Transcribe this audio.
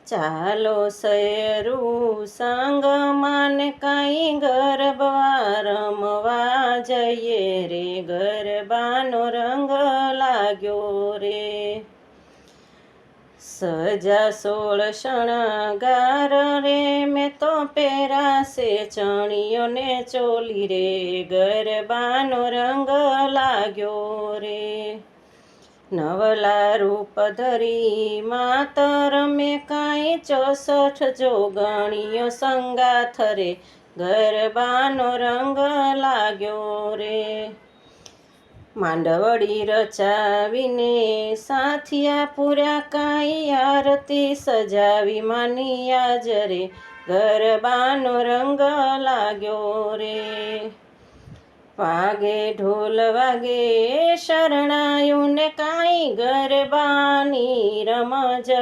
ચાલો સયરું સાંગમાં ને કાંઈ ગરબા રમવા જઈએ રે, ગરબાનો રંગ લાગ્યો રે. સજા સોળ શણગાર રે, મેં તો પહેરાશે ચણિયો ને ચોલી રે, ગરબાનો રંગ લાગ્યો રે. નવલા રૂપ ધરી માતર મેં કાંઈ 64 જોગણીઓ સંગાથ રે, ગરબાનો રંગ લાગ્યો રે. માંડવડી રચાવીને સાથિયા પૂર્યા કાંઈ આરતી સજાવી માની આજ રે, ગરબાનો રંગ લાગ્યો રે. વાગે ઢોલ વાગે શરણાયું ને કાંઈ ગરબાની રમઝટ